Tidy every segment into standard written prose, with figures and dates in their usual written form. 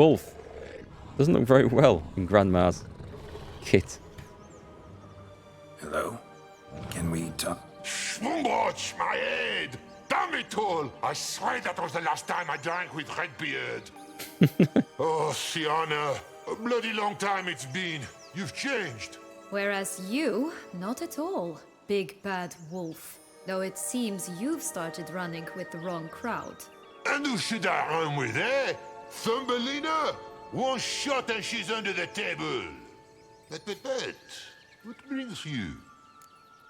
Wolf. Doesn't look very well in Grandma's kit. Hello? Can we talk? Schmumbroch, my head! Damn it all! I swear that was the last time I drank with Redbeard. Oh, Sienna, a bloody long time it's been. You've changed. Whereas you, not at all, big bad wolf. Though it seems you've started running with the wrong crowd. And who should I run with, eh? Thumbelina? One shot and she's under the table. But, what brings you?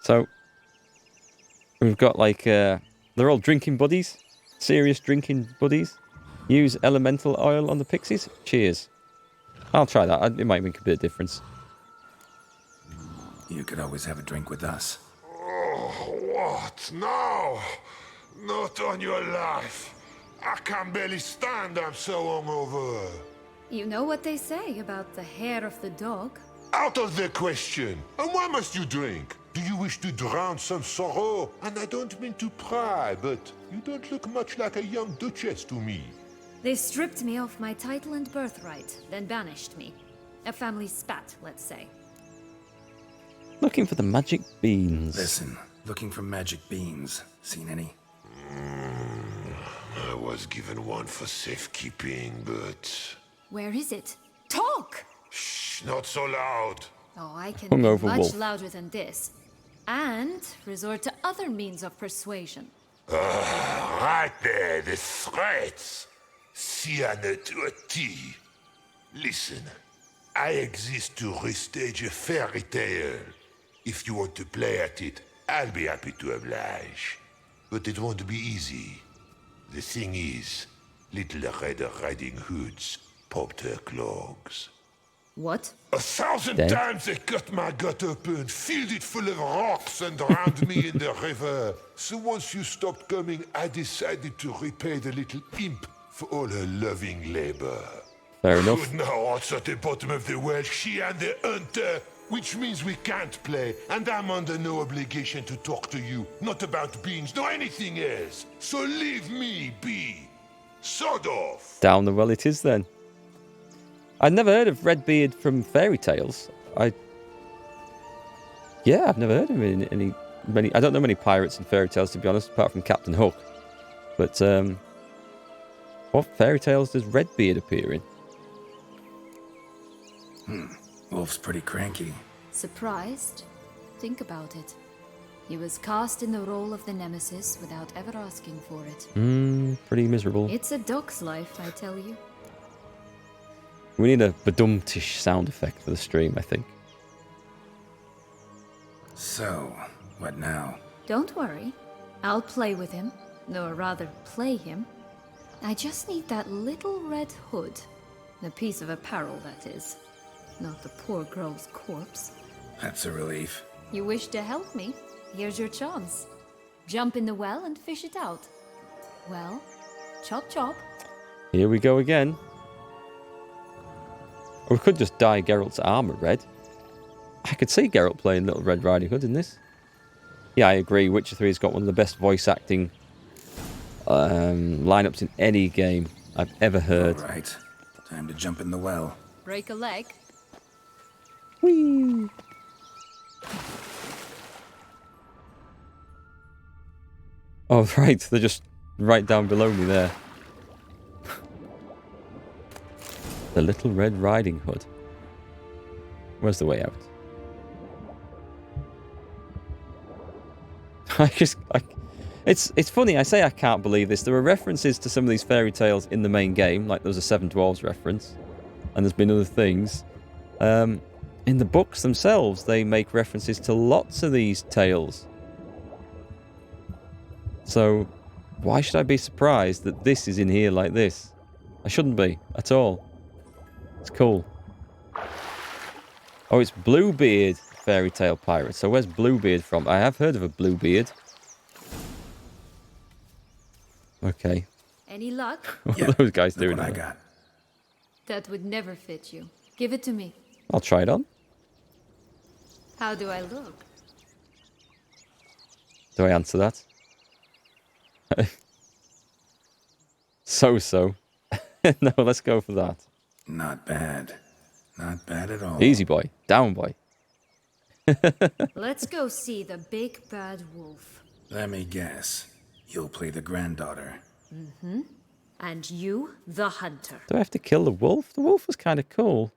So, we've got like, they're all drinking buddies. Serious drinking buddies. Use elemental oil on the pixies. Cheers. I'll try that. It might make a bit of difference. You could always have a drink with us. Oh, what? No! Not on your life. I can barely stand, I'm so hungover. You know what they say about the hair of the dog? Out of the question. And why must you drink? Do you wish to drown some sorrow? And I don't mean to pry, but you don't look much like a young duchess to me. They stripped me of my title and birthright, then banished me. A family spat, let's say. Looking for the magic beans. Listen, looking for magic beans. Seen any? I was given one for safekeeping, but... Where is it? Talk! Shh, not so loud. Oh, I can Hungover be much wolf. louder than this. And resort to other means of persuasion. Right there, the threats. Sienna to a T. Listen, I exist to restage a fairy tale. If you want to play at it, I'll be happy to oblige. But it won't be easy. The thing is, Little Red Riding Hoods popped her clogs. What? 1,000 Dead? times they cut my gut open, filled it full of rocks and drowned me in the river. So once you stopped coming, I decided to repay the little imp for all her loving labor. Fair enough. But now what's at the bottom of the well, she and the hunter, which means we can't play, and I'm under no obligation to talk to you, not about beans, nor anything else. So leave me be. Sod off. Down the well it is then. I'd never heard of Redbeard from fairy tales. I've never heard of him in many. I don't know many pirates and fairy tales, to be honest, apart from Captain Hook. But what fairy tales does Redbeard appear in? Wolf's pretty cranky. Surprised? Think about it. He was cast in the role of the Nemesis without ever asking for it. Pretty miserable. It's a dog's life, I tell you. We need a badumtish sound effect for the stream, I think. So, what now? Don't worry. I'll play with him. Or rather, play him. I just need that little red hood. The piece of apparel, that is. Not the poor girl's corpse. That's a relief. You wish to help me? Here's your chance. Jump in the well and fish it out. Well, chop chop. Here we go again. Or we could just dye Geralt's armor red. I could see Geralt playing Little Red Riding Hood in this. Yeah, I agree. Witcher 3's got one of the best voice acting lineups in any game I've ever heard. All right. Time to jump in the well. Break a leg. Whee! Oh, right. They're just right down below me there. The Little Red Riding Hood. Where's the way out? It's funny, I say I can't believe this. There are references to some of these fairy tales in the main game, like there was a Seven Dwarves reference, and there's been other things. In the books themselves, they make references to lots of these tales. So, why should I be surprised that this is in here like this? I shouldn't be, at all. It's cool. Oh, it's Bluebeard fairy tale pirate. So where's Bluebeard from? I have heard of a Bluebeard. Okay. Any luck? What are those guys doing? Look what I got. That would never fit you. Give it to me. I'll try it on. How do I look? Do I answer that? So. No, let's go for that. Not bad. Not bad at all. Easy boy. Down boy. Let's go see the big bad wolf. Let me guess. You'll play the granddaughter. And you, the hunter. Do I have to kill the wolf? The wolf was kind of cool.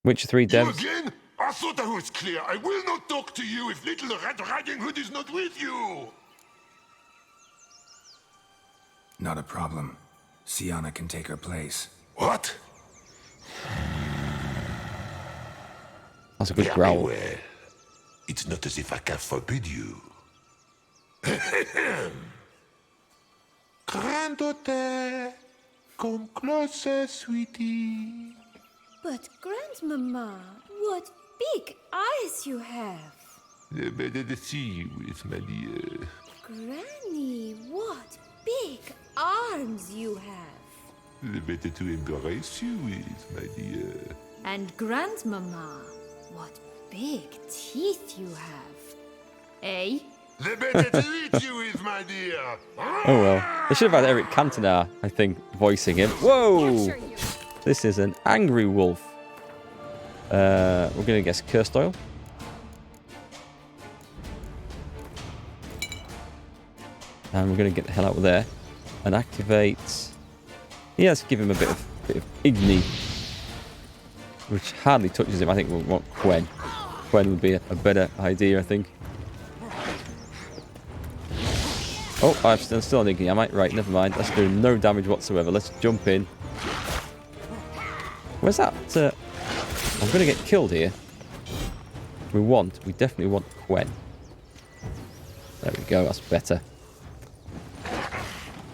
Witcher 3 You devs. again? I thought I was clear. I will not talk to you if Little Red Riding Hood is not with you. Not a problem. Sienna can take her place. What? That's a good Very growl. well. It's not as if I can forbid you. Granddaughter, come closer, sweetie. But Grandmama, what big eyes you have. The better to see you with, my dear. Granny, what big arms you have. The better to embrace you with, my dear. And Grandmama, what big teeth you have. Eh? The better to eat you with, my dear. Oh well. They should have had Eric Cantona, I think, voicing him. Whoa! This is an angry wolf. We're going to guess cursed oil. And we're going to get the hell out of there. And activate... Yeah, let's give him a bit of Igni. Which hardly touches him. I think we'll want Quen. Quen would be a better idea, I think. Oh, I'm still on Igni, am I? Right, never mind. That's doing no damage whatsoever. Let's jump in. Where's that? I'm going to get killed here. We definitely want Quen. There we go, that's better.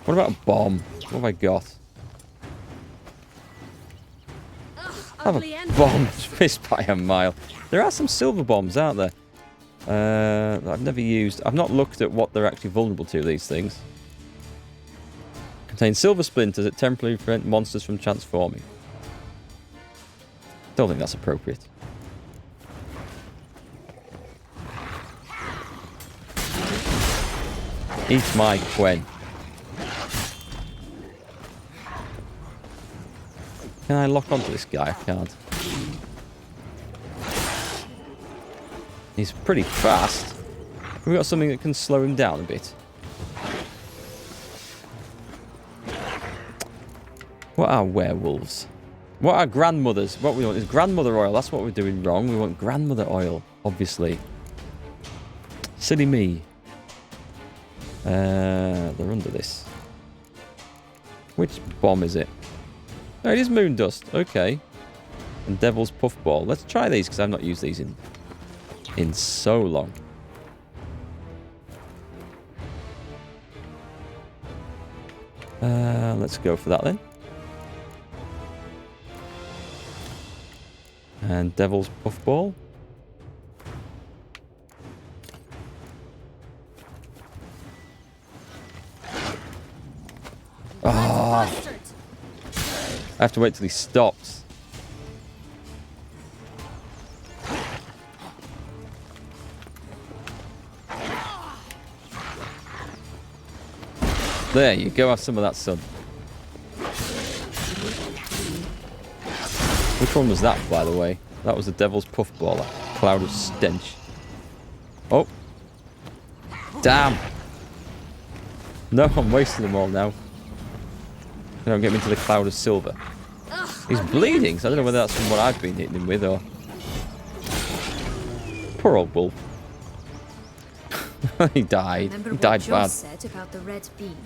What about a bomb? What have I got? I have a bomb missed by a mile. There are some silver bombs, aren't there? That I've never used. I've not looked at what they're actually vulnerable to, these things. Contain silver splinters that temporarily prevent monsters from transforming. Don't think that's appropriate. Eat my Quen. Can I lock onto this guy? I can't. He's pretty fast. Have we got something that can slow him down a bit? What are werewolves? What are grandmothers? What we want is grandmother oil. That's what we're doing wrong. We want grandmother oil, obviously. Silly me. They're under this. Which bomb is it? Oh, it is moon dust. Okay. And devil's puffball. Let's try these because I've not used these in so long. Let's go for that then. And devil's puffball. I have to wait till he stops. There you go, have some of that, son. Which one was that, by the way? That was the devil's puffball, that cloud of stench. Oh. Damn. No, I'm wasting them all now. They don't get me into the cloud of silver. He's bleeding, so I don't know whether that's from what I've been hitting him with or... Poor old wolf. He died. Remember He died what bad. Joe said about the red bean?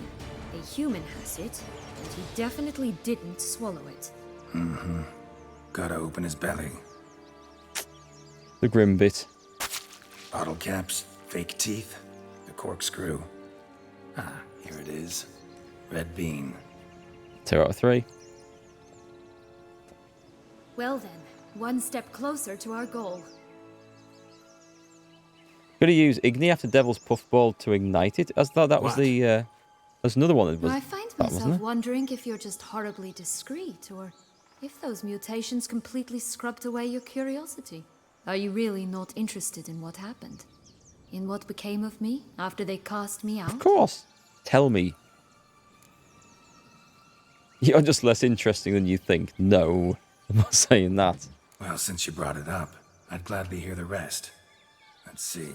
A human has it, and he definitely didn't swallow it. Mm-hmm. Gotta open his belly. The grim bit. Bottle caps, fake teeth, the corkscrew. Ah, here it is. Red bean. 2 out of 3. Well then, one step closer to our goal. Gonna use Igni after Devil's Puffball to ignite it. I thought that was What? the... There's another one that was... I find that, wasn't myself there? wondering if you're just horribly discreet, or if those mutations completely scrubbed away your curiosity. Are you really not interested in what happened? In what became of me after they cast me out? Of course. Tell me. You're just less interesting than you think. No, I'm not saying that. Well, since you brought it up, I'd gladly hear the rest. Let's see.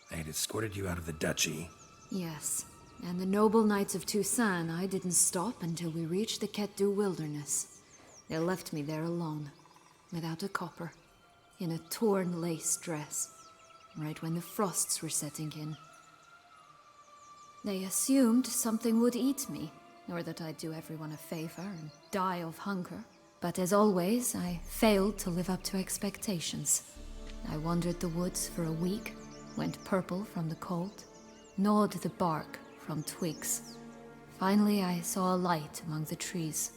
They had escorted you out of the duchy. Yes, and the noble knights of Toussaint, I didn't stop until we reached the Ketdu wilderness. They left me there alone, without a copper, in a torn lace dress, right when the frosts were setting in. They assumed something would eat me, or that I'd do everyone a favor and die of hunger. But as always, I failed to live up to expectations. I wandered the woods for a week, went purple from the cold, gnawed the bark from twigs. Finally, I saw a light among the trees.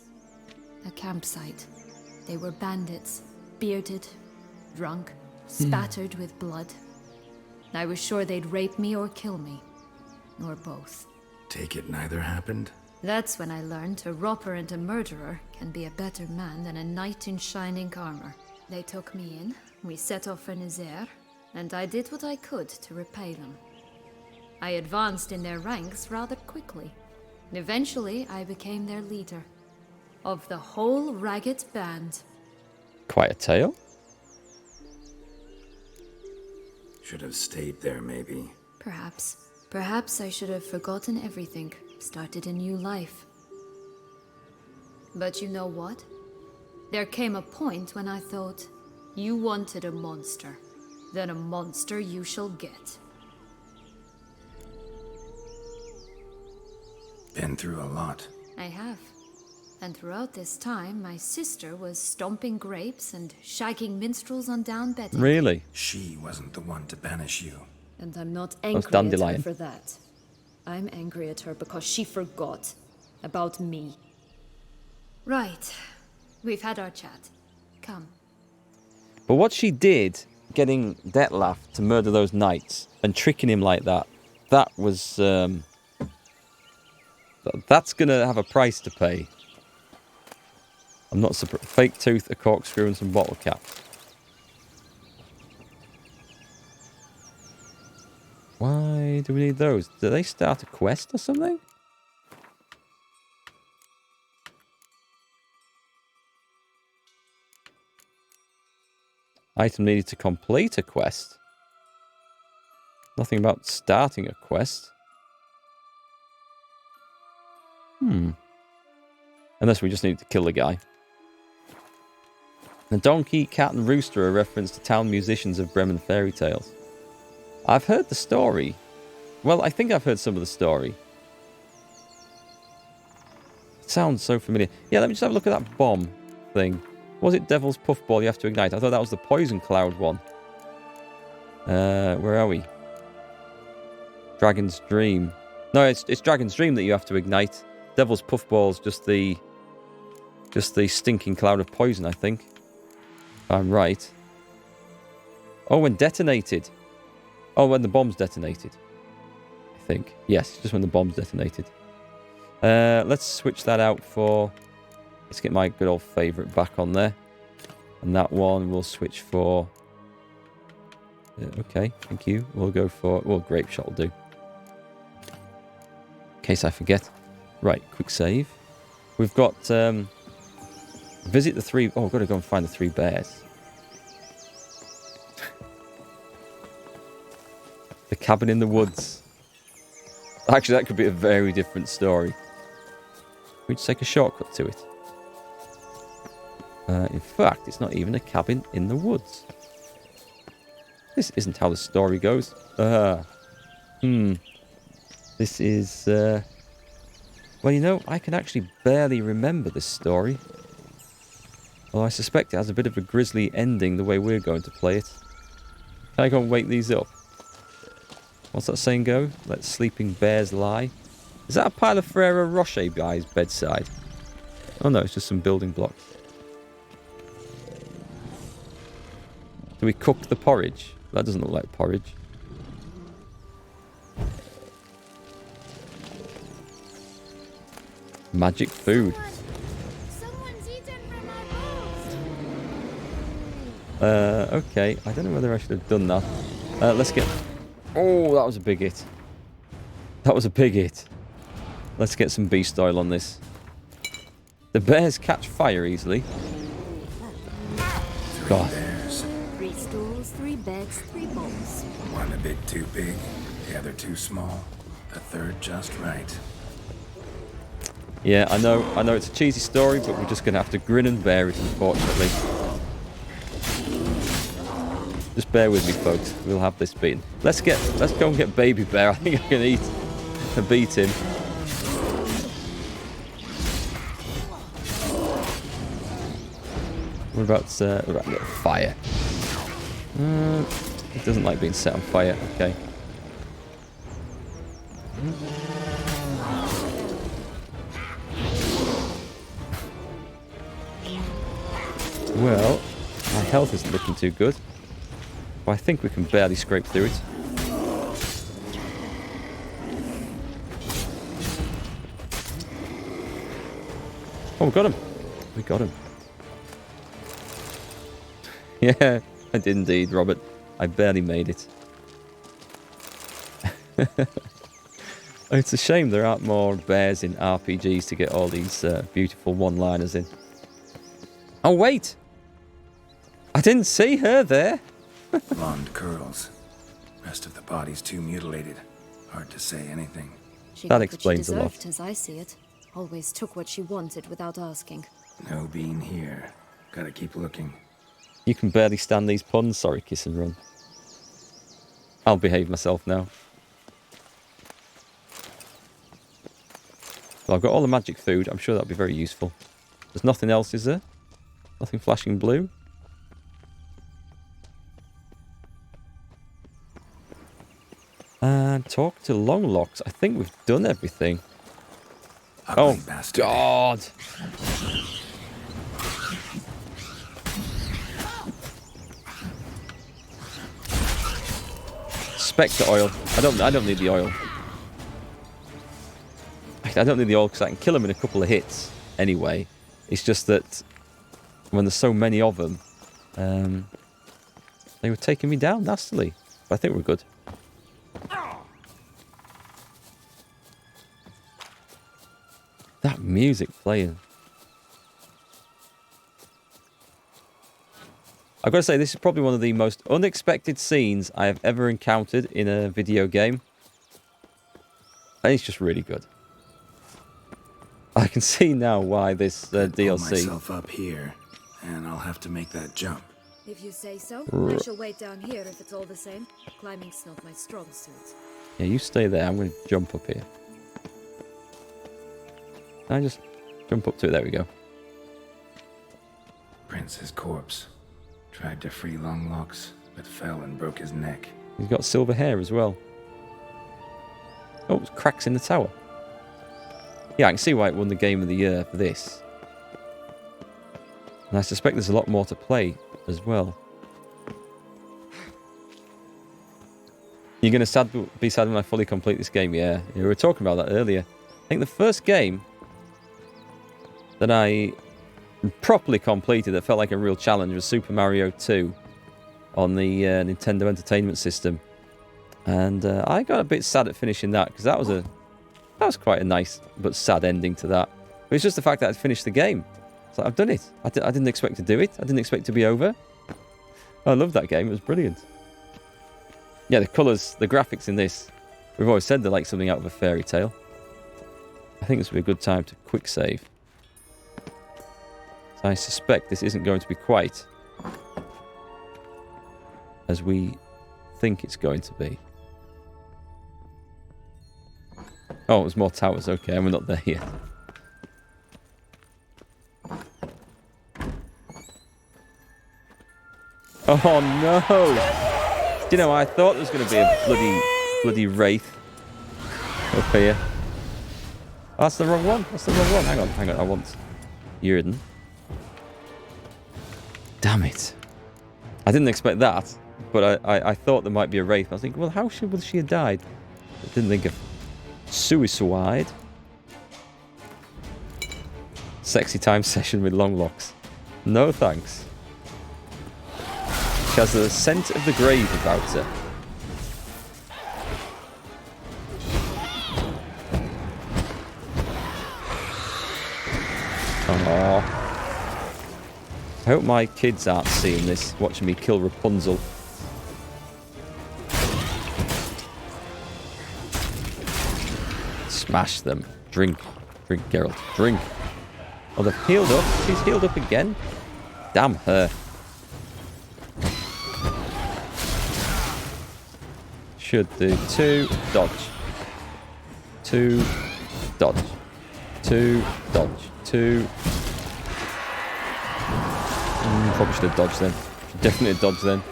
A campsite. They were bandits, bearded, drunk, spattered with blood. I was sure they'd rape me or kill me, or both. Take it neither happened? That's when I learned a robber and a murderer can be a better man than a knight in shining armor. They took me in, we set off for Nazaire, and I did what I could to repay them. I advanced in their ranks rather quickly. Eventually, I became their leader. Of the whole ragged band. Quite a tale. Should have stayed there, maybe. Perhaps. Perhaps I should have forgotten everything, started a new life. But you know what? There came a point when I thought, you wanted a monster. Then a monster you shall get. Been through a lot. I have. And throughout this time, my sister was stomping grapes and shagging minstrels on down bedding. Really? She wasn't the one to banish you. And I'm not angry at her dandelion. for that. I'm angry at her because she forgot about me. Right. We've had our chat. Come. But what she did, getting Detlef to murder those knights and tricking him like that, that was... that's going to have a price to pay. I'm not surprised. Fake tooth, a corkscrew, and some bottle caps. Why do we need those? Do they start a quest or something? Item needed to complete a quest. Nothing about starting a quest. Unless we just need to kill the guy. The donkey, cat, and rooster are a reference to town musicians of Bremen fairy tales. I've heard the story. Well, I think I've heard some of the story. It sounds so familiar. Yeah, let me just have a look at that bomb thing. Was it Devil's Puffball you have to ignite? I thought that was the Poison Cloud one. Where are we? Dragon's Dream. No, it's Dragon's Dream that you have to ignite. Devil's Puffball's just the stinking cloud of poison, I think. If I'm right. Oh, when detonated. Oh, when the bomb's detonated. I think. Yes, just when the bomb's detonated. Let's switch that out for... Let's get my good old favourite back on there. And that one we'll switch for... okay, thank you. We'll go for... Well, Grape Shot will do. In case I forget. Right, quick save. We've got... visit the three... Oh, I've got to go and find the three bears. The cabin in the woods. Actually, that could be a very different story. We just take a shortcut to it. In fact, it's not even a cabin in the woods. This isn't how the story goes. This is... Well, you know, I can actually barely remember this story. Well, I suspect it has a bit of a grisly ending the way we're going to play it. Can I go and wake these up? What's that saying go? Let sleeping bears lie. Is that a pile of Ferrero Rocher by his bedside? Oh no, it's just some building blocks. Do we cook the porridge? That doesn't look like porridge. Magic food. Someone's eaten from our booth. Okay. I don't know whether I should have done that. Let's get... Oh, that was a big hit. That was a big hit. Let's get some beast oil on this. The bears catch fire easily. God. Bears. 3 stools, 3 beds, 3 bowls. One a bit too big, the other too small, the third just right. Yeah, I know it's a cheesy story, but we're just going to have to grin and bear it, unfortunately. Just bear with me, folks. We'll have this beaten. Let's go and get Baby Bear. I think I can eat and beat him. What about fire? It doesn't like being set on fire. Okay. Well, my health isn't looking too good. But I think we can barely scrape through it. Oh, we got him. We got him. Yeah, I did indeed, Robert. I barely made it. It's a shame there aren't more bears in RPGs to get all these beautiful one-liners in. Oh, wait! I didn't see her there. Blonde curls. Rest of the body's too mutilated. Hard to say anything. She That got explains a what she lot. deserved, as I see it. Always took what she wanted without asking. No bean here. Gotta keep looking. You can barely stand these puns. Sorry, kiss and run. I'll behave myself now. Well, I've got all the magic food. I'm sure that'll be very useful. There's nothing else, is there? Nothing flashing blue? And talk to Longlocks. I think we've done everything. Ugly Oh, bastard. God! Spectre oil. I don't need the oil. I don't need the oil because I can kill them in a couple of hits anyway. It's just that when there's so many of them, they were taking me down nastily. But I think we're good. That music playing. I've got to say, this is probably one of the most unexpected scenes I have ever encountered in a video game. And it's just really good. I can see now why this Pull DLC... myself up here, and I'll have to make that jump. If you say so, I shall wait down here if it's all the same. Climbing's not my strong suit. Yeah, you stay there. I'm going to jump up here. Can I just jump up to it? There we go. Prince's corpse. Tried to free Longlocks, but fell and broke his neck. He's got silver hair as well. Oh, it's cracks in the tower. Yeah, I can see why it won the Game of the Year for this. And I suspect there's a lot more to play as well. You're going to be sad when I fully complete this game? Yeah, we were talking about that earlier. I think the first game that I properly completed that felt like a real challenge was Super Mario 2 on the Nintendo Entertainment System. And I got a bit sad at finishing that because that was quite a nice but sad ending to that. But it's just the fact that I'd finished the game. It's like, I've done it. I didn't expect to do it. I didn't expect it to be over. I loved that game. It was brilliant. Yeah, the colours, the graphics in this, we've always said they're like something out of a fairy tale. I think this would be a good time to quick save. So I suspect this isn't going to be quite as we think it's going to be. Oh, it was more towers. Okay, and we're not there yet. Oh no! Do you know, I thought there was going to be a bloody wraith up here. Oh, that's the wrong one. That's the wrong one. Hang on. I want Yrden. Damn it. I didn't expect that, but I thought there might be a wraith. I was thinking, well, how would she have died? I didn't think of suicide. Sexy time session with Longlocks. No thanks. She has the scent of the grave about her. Aww. I hope my kids aren't seeing this, watching me kill Rapunzel. Smash them. Drink. Drink, Geralt. Drink. Oh, they've healed up. She's healed up again. Damn her. Should do 2, dodge. 2, dodge. 2, dodge. 2. Probably should have dodged then. Should definitely have dodged then.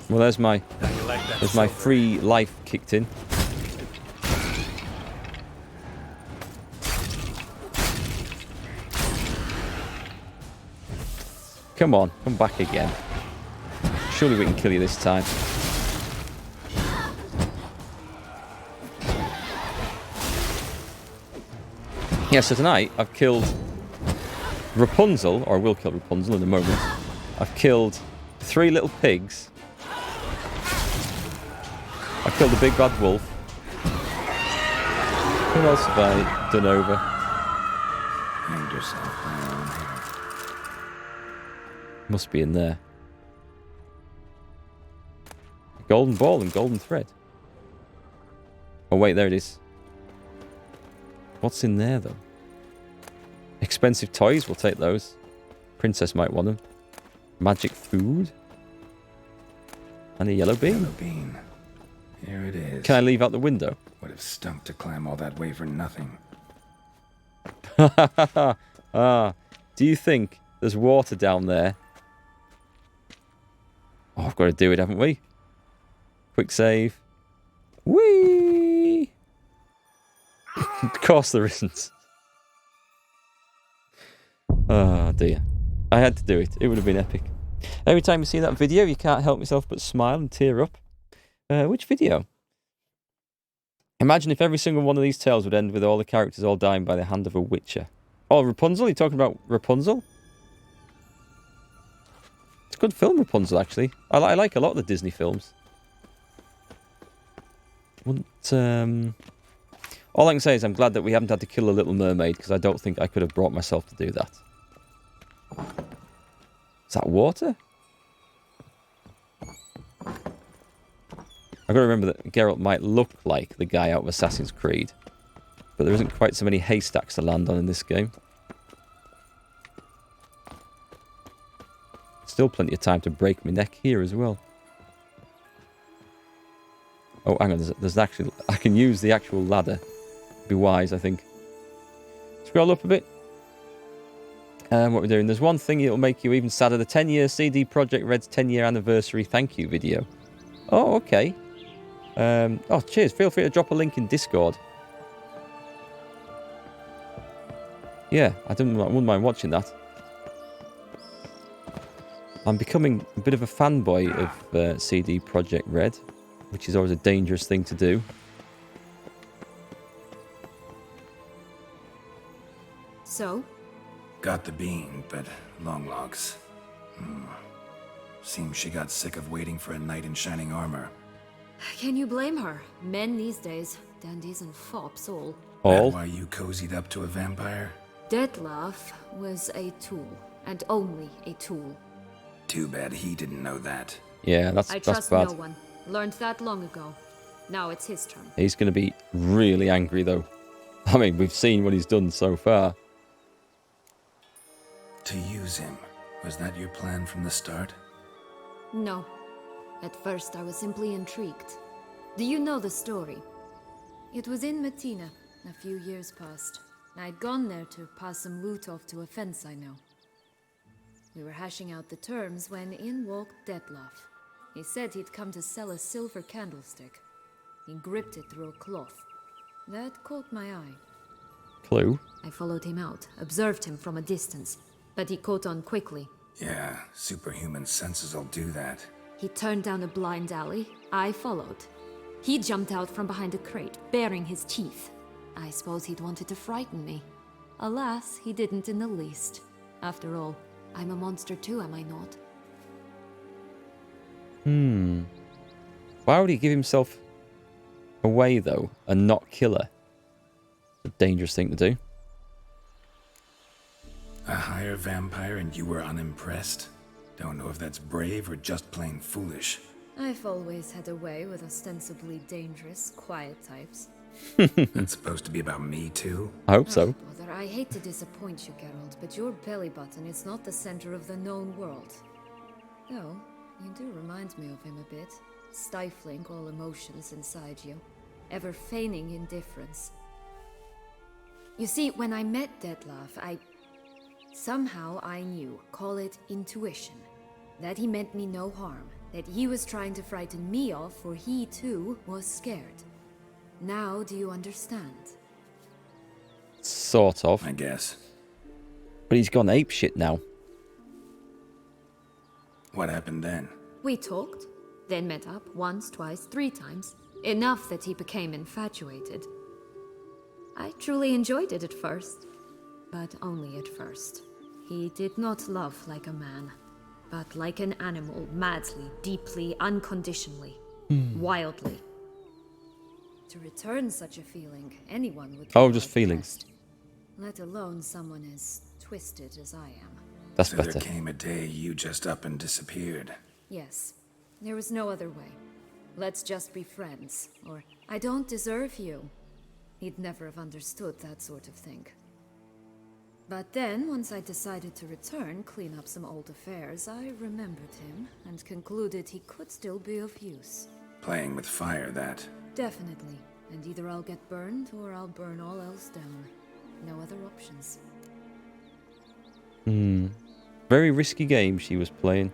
Well, there's my free life kicked in. Come on, come back again. Surely we can kill you this time. Yeah, so tonight I've killed Rapunzel, or I will kill Rapunzel in a moment. I've killed 3 little pigs. I've killed a big bad wolf. Who else have I done over? Hanged yourself by your own hair. Must be in there. Golden ball and golden thread. Oh wait, there it is. What's in there though? Expensive toys, we'll take those. Princess might want them. Magic food. And a yellow bean. Yellow bean. Here it is. Can I leave out the window? Would have stunk to climb all that way for nothing. Do you think there's water down there? Oh, I've got to do it, haven't we? Quick save. Whee! Of course there isn't. Oh dear. I had to do it. It would have been epic. Every time you see that video, you can't help yourself but smile and tear up. Which video? Imagine if every single one of these tales would end with all the characters all dying by the hand of a witcher. Oh, Rapunzel? You're talking about Rapunzel? It's a good film, Rapunzel, actually. I like a lot of the Disney films. All I can say is I'm glad that we haven't had to kill a Little Mermaid, because I don't think I could have brought myself to do that. Is that water? I've got to remember that Geralt might look like the guy out of Assassin's Creed. But there isn't quite so many haystacks to land on in this game. Still plenty of time to break my neck here as well. Oh, hang on. There's actually... I can use the actual ladder. Be wise, I think. Scroll up a bit. What we're doing. There's one thing that'll make you even sadder. The 10-year CD Projekt Red's 10-year anniversary thank you video. Oh, okay. Oh, cheers. Feel free to drop a link in Discord. Yeah, I wouldn't mind watching that. I'm becoming a bit of a fanboy of CD Projekt Red, which is always a dangerous thing to do. So? Got the bean, but long logs. Seems she got sick of waiting for a knight in shining armor. Can you blame her? Men these days, dandies and fops all. All? That why you cozied up to a vampire? Detlef was a tool, and only a tool. Too bad he didn't know that. Yeah, that's I trust bad. no one. Learned that long ago. Now it's his turn. He's going to be really angry, though. I mean, we've seen what he's done so far. To use him, was that your plan from the start? No. At first I was simply intrigued. Do you know the story? It was in Metina, a few years past. I'd gone there to pass some loot off to a fence I know. We were hashing out the terms when in walked Detlef. He said he'd come to sell a silver candlestick. He gripped it through a cloth. That caught my eye. Clue? I followed him out, observed him from a distance, but he caught on quickly. Yeah, superhuman senses will do that. He turned down a blind alley. I followed. He jumped out from behind a crate, baring his teeth. I suppose he'd wanted to frighten me. Alas, he didn't in the least. After all, I'm a monster too, am I not? Why would he give himself away, though, and not kill her. It's a dangerous thing to do. A higher vampire and you were unimpressed? Don't know if that's brave or just plain foolish. I've always had a way with ostensibly dangerous, quiet types. That's supposed to be about me, too? I hope so. Bother, I hate to disappoint you, Geralt, but your belly button is not the center of the known world. Though, you do remind me of him a bit, stifling all emotions inside you, ever feigning indifference. You see, when I met Detlef, somehow I knew, call it intuition, that he meant me no harm, that he was trying to frighten me off, for he too was scared. Now do you understand? Sort of. I guess. But he's gone apeshit now. What happened then? We talked, then met up once, twice, 3 times. Enough that he became infatuated. I truly enjoyed it at first, but only at first. He did not love like a man, but like an animal, madly, deeply, unconditionally, wildly. To return such a feeling, anyone would be Oh, just hard feelings. pressed, let alone someone as twisted as I am. That's So better. there came a day you just up and disappeared. Yes, there was no other way. Let's just be friends, or I don't deserve you. He'd never have understood that sort of thing. But then, once I decided to return, clean up some old affairs, I remembered him and concluded he could still be of use. Playing with fire, that. Definitely. And either I'll get burned or I'll burn all else down. No other options. Very risky game she was playing.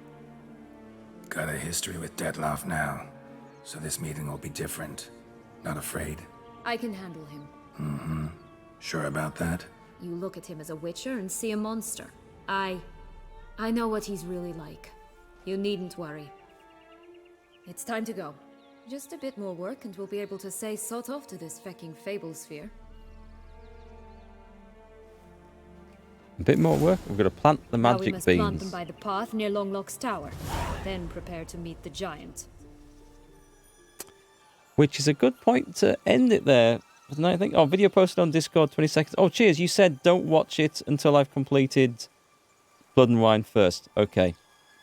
Got a history with Detlef now. So this meeting will be different. Not afraid? I can handle him. Sure about that? You look at him as a witcher and see a monster. I know what he's really like. You needn't worry. It's time to go. Just a bit more work and we'll be able to say sort off to this fecking fable sphere. A bit more work. We've got to plant the Now we magic must plant them beans. by the path near Longlock's tower. Then prepare to meet the giant. Which is a good point to end it there. Wasn't it, I think? Oh, video posted on Discord, 20 seconds. Oh, cheers. You said don't watch it until I've completed Blood and Wine first. Okay.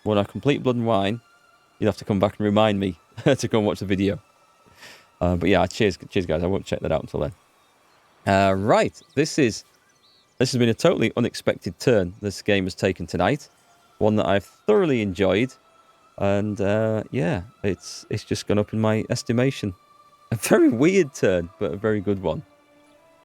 When I complete Blood and Wine, you'll have to come back and remind me to go and watch the video. But yeah, cheers guys. I won't check that out until then. Right. This has been a totally unexpected turn this game has taken tonight. One that I've thoroughly enjoyed. And yeah, it's just gone up in my estimation. A very weird turn, but a very good one.